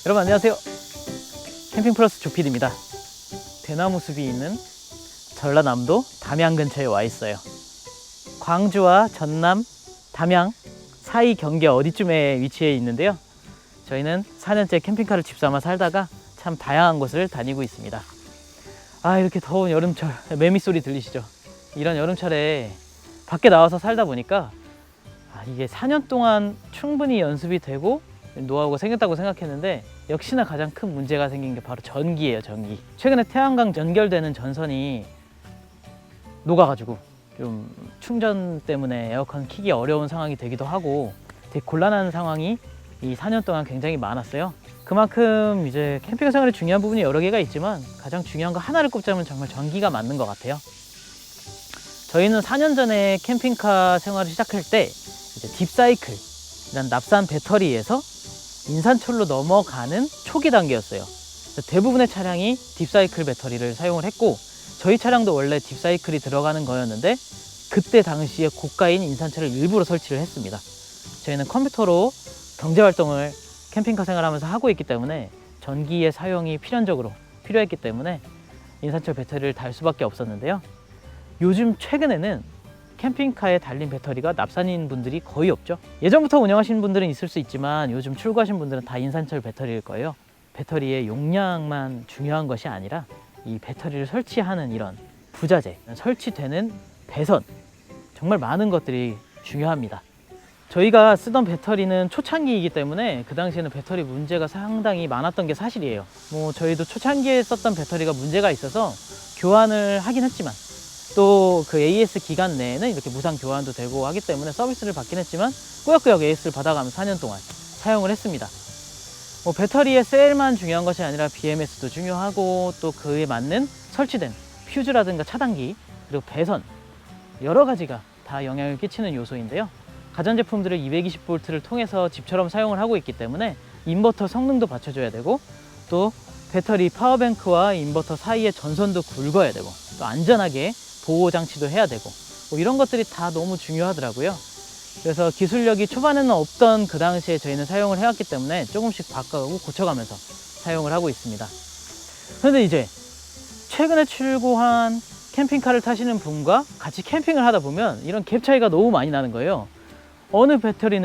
여러분 안녕하세요. 캠핑 플러스 조피디입니다. 대나무 숲이 있는 전라남도 담양 근처에 와 있어요. 광주와 전남, 담양 사이 경계 어디쯤에 위치해 있는데요. 저희는 4년째 캠핑카를 집삼아 살다가 참 다양한 곳을 다니고 있습니다. 이렇게 더운 여름철 매미 소리 들리시죠? 이런 여름철에 밖에 나와서 살다 보니까 이게 4년 동안 충분히 연습이 되고 노하우가 생겼다고 생각했는데 역시나 가장 큰 문제가 생긴 게 바로 전기예요. 전기. 최근에 태양광 연결되는 전선이 녹아가지고 좀 충전 때문에 에어컨 켜기 어려운 상황이 되기도 하고 되게 곤란한 상황이 이 4년 동안 굉장히 많았어요. 그만큼 이제 캠핑 생활에 중요한 부분이 여러 개가 있지만 가장 중요한 거 하나를 꼽자면 정말 전기가 맞는 것 같아요. 저희는 4년 전에 캠핑카 생활을 시작할 때 이제 딥사이클, 이런 납산 배터리에서 인산철로 넘어가는 초기 단계였어요. 대부분의 차량이 딥사이클 배터리를 사용을 했고 저희 차량도 원래 딥사이클이 들어가는 거였는데 그때 당시에 고가인 인산철을 일부러 설치를 했습니다. 저희는 컴퓨터로 경제활동을 캠핑카 생활하면서 하고 있기 때문에 전기의 사용이 필연적으로 필요했기 때문에 인산철 배터리를 달 수밖에 없었는데요. 요즘 최근에는 캠핑카에 달린 배터리가 납산인 분들이 거의 없죠. 예전부터 운영하시는 분들은 있을 수 있지만 요즘 출고하신 분들은 다 인산철 배터리일 거예요. 배터리의 용량만 중요한 것이 아니라 이 배터리를 설치하는 이런 부자재, 설치되는 배선, 정말 많은 것들이 중요합니다. 저희가 쓰던 배터리는 초창기이기 때문에 그 당시에는 배터리 문제가 상당히 많았던 게 사실이에요. 저희도 초창기에 썼던 배터리가 문제가 있어서 교환을 하긴 했지만 또 그 AS 기간 내에는 이렇게 무상 교환도 되고 하기 때문에 서비스를 받긴 했지만 꾸역꾸역 AS를 받아가면서 4년 동안 사용을 했습니다. 배터리의 셀만 중요한 것이 아니라 BMS도 중요하고 또 그에 맞는 설치된 퓨즈라든가 차단기 그리고 배선 여러 가지가 다 영향을 끼치는 요소인데요. 가전제품들을 220V를 통해서 집처럼 사용을 하고 있기 때문에 인버터 성능도 받쳐줘야 되고 또 배터리 파워뱅크와 인버터 사이의 전선도 굵어야 되고 또 안전하게 보호장치도 해야 되고 이런 것들이 다 너무 중요하더라고요. 그래서 기술력이 초반에는 없던 그 당시에 저희는 사용을 해왔기 때문에 조금씩 바꿔가고 고쳐가면서 사용을 하고 있습니다. 그런데 이제 최근에 출고한 캠핑카를 타시는 분과 같이 캠핑을 하다 보면 이런 갭 차이가 너무 많이 나는 거예요. 어느 배터리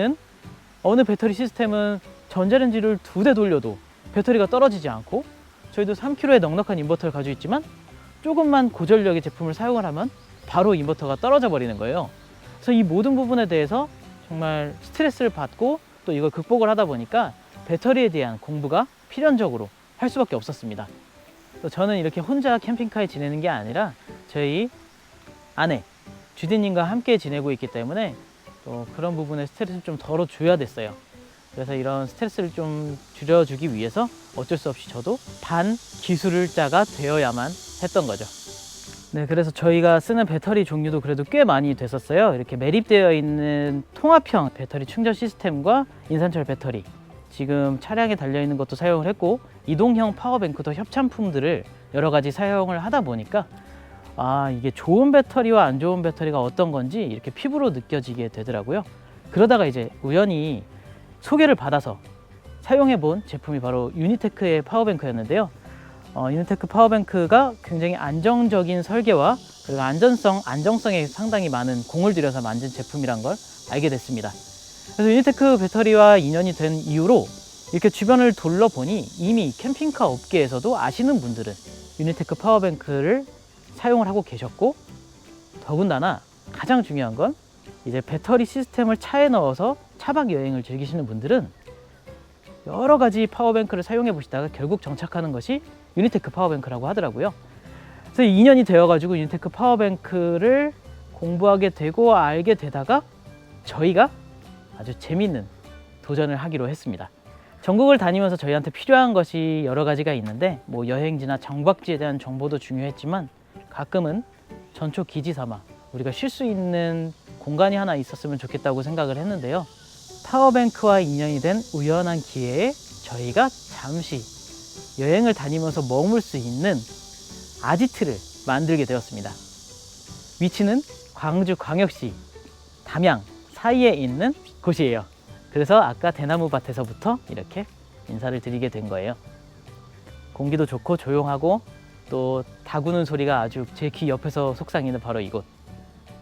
시스템은 전자레인지를 2대 돌려도 배터리가 떨어지지 않고 저희도 3kg의 넉넉한 인버터를 가지고 있지만 조금만 고전력의 제품을 사용을 하면 바로 인버터가 떨어져 버리는 거예요. 그래서 이 모든 부분에 대해서 정말 스트레스를 받고 또 이걸 극복을 하다 보니까 배터리에 대한 공부가 필연적으로 할 수밖에 없었습니다. 또 저는 이렇게 혼자 캠핑카에 지내는 게 아니라 저희 아내 주디님과 함께 지내고 있기 때문에 또 그런 부분에 스트레스를 좀 덜어줘야 됐어요. 그래서 이런 스트레스를 좀 줄여주기 위해서 어쩔 수 없이 저도 반기술자가 되어야만 했던 거죠. 네, 그래서 저희가 쓰는 배터리 종류도 그래도 꽤 많이 됐었어요. 이렇게 매립되어 있는 통합형 배터리 충전 시스템과 인산철 배터리, 지금 차량에 달려있는 것도 사용을 했고 이동형 파워뱅크도 협찬품들을 여러 가지 사용을 하다 보니까 이게 좋은 배터리와 안 좋은 배터리가 어떤 건지 이렇게 피부로 느껴지게 되더라고요. 그러다가 이제 우연히 소개를 받아서 사용해 본 제품이 바로 유니테크의 파워뱅크였는데요. 유니테크 파워뱅크가 굉장히 안정적인 설계와 그리고 안정성에 상당히 많은 공을 들여서 만든 제품이란 걸 알게 됐습니다. 그래서 유니테크 배터리와 인연이 된 이후로 이렇게 주변을 둘러보니 이미 캠핑카 업계에서도 아시는 분들은 유니테크 파워뱅크를 사용을 하고 계셨고 더군다나 가장 중요한 건 이제 배터리 시스템을 차에 넣어서 차박 여행을 즐기시는 분들은 여러 가지 파워뱅크를 사용해 보시다가 결국 정착하는 것이 유니테크 파워뱅크라고 하더라고요. 그래서 2년이 되어가지고 유니테크 파워뱅크를 공부하게 되고 알게 되다가 저희가 아주 재밌는 도전을 하기로 했습니다. 전국을 다니면서 저희한테 필요한 것이 여러 가지가 있는데 여행지나 정박지에 대한 정보도 중요했지만 가끔은 전초 기지 삼아 우리가 쉴 수 있는 공간이 하나 있었으면 좋겠다고 생각을 했는데요. 파워뱅크와 인연이 된 우연한 기회에 저희가 잠시 여행을 다니면서 머물 수 있는 아지트를 만들게 되었습니다. 위치는 광주광역시 담양 사이에 있는 곳이에요. 그래서 아까 대나무 밭에서부터 이렇게 인사를 드리게 된 거예요. 공기도 좋고 조용하고 또 다구는 소리가 아주 제 귀 옆에서 속삭이는 바로 이곳,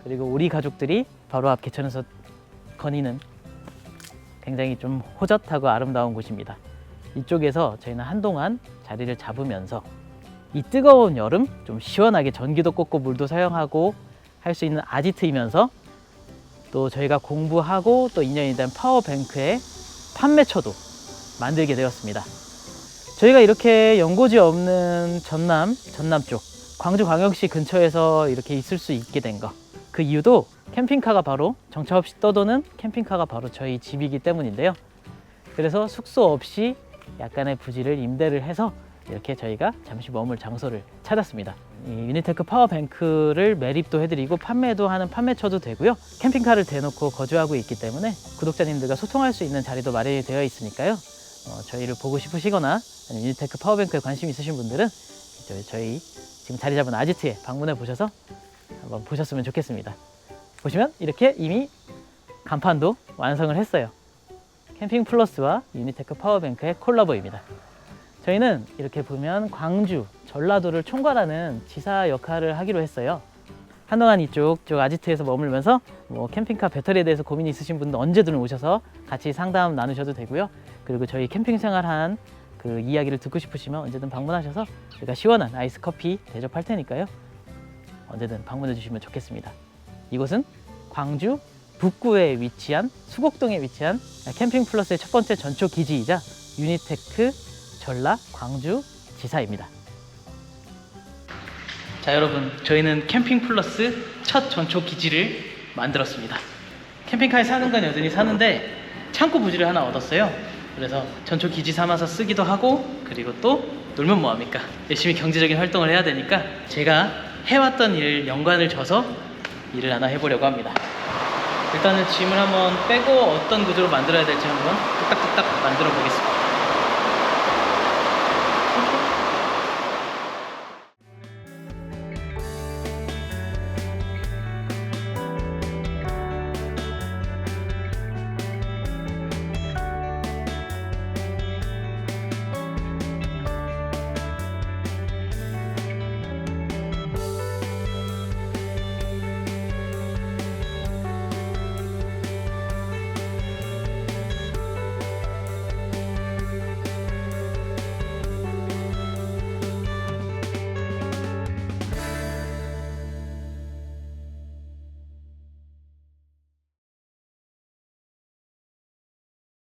그리고 우리 가족들이 바로 앞 개천에서 거니는 굉장히 좀 호젓하고 아름다운 곳입니다. 이쪽에서 저희는 한동안 자리를 잡으면서 이 뜨거운 여름 좀 시원하게 전기도 꽂고 물도 사용하고 할 수 있는 아지트이면서 또 저희가 공부하고 또 인연이 된 파워뱅크의 판매처도 만들게 되었습니다. 저희가 이렇게 연고지 없는 전남 쪽 광주광역시 근처에서 이렇게 있을 수 있게 된 거, 그 이유도 캠핑카가 바로 정차 없이 떠도는 캠핑카가 바로 저희 집이기 때문인데요. 그래서 숙소 없이 약간의 부지를 임대를 해서 이렇게 저희가 잠시 머물 장소를 찾았습니다. 이 유니테크 파워뱅크를 매립도 해드리고 판매도 하는 판매처도 되고요. 캠핑카를 대놓고 거주하고 있기 때문에 구독자님들과 소통할 수 있는 자리도 마련이 되어 있으니까요. 저희를 보고 싶으시거나 아니면 유니테크 파워뱅크에 관심 있으신 분들은 저희 지금 자리 잡은 아지트에 방문해 보셔서 한번 보셨으면 좋겠습니다. 보시면 이렇게 이미 간판도 완성을 했어요. 캠핑 플러스와 유니테크 파워뱅크의 콜라보입니다. 저희는 이렇게 보면 광주, 전라도를 총괄하는 지사 역할을 하기로 했어요. 한동안 이쪽 아지트에서 머물면서 캠핑카 배터리에 대해서 고민이 있으신 분들 언제든 오셔서 같이 상담 나누셔도 되고요. 그리고 저희 캠핑 생활한 그 이야기를 듣고 싶으시면 언제든 방문하셔서 제가 시원한 아이스 커피 대접할 테니까요. 언제든 방문해 주시면 좋겠습니다. 이곳은 광주 북구에 위치한 수곡동에 위치한 캠핑 플러스의 첫 번째 전초 기지이자 유니테크 전라 광주 지사입니다. 자, 여러분, 저희는 캠핑 플러스 첫 전초 기지를 만들었습니다. 캠핑카에 사는 건 여전히 사는데 창고 부지를 하나 얻었어요. 그래서 전초 기지 삼아서 쓰기도 하고, 그리고 또 놀면 뭐합니까? 열심히 경제적인 활동을 해야 되니까 제가 해왔던 일 연관을 져서 일을 하나 해보려고 합니다. 일단은 짐을 한번 빼고 어떤 구조로 만들어야 될지 한번 뚝딱뚝딱 만들어 보겠습니다.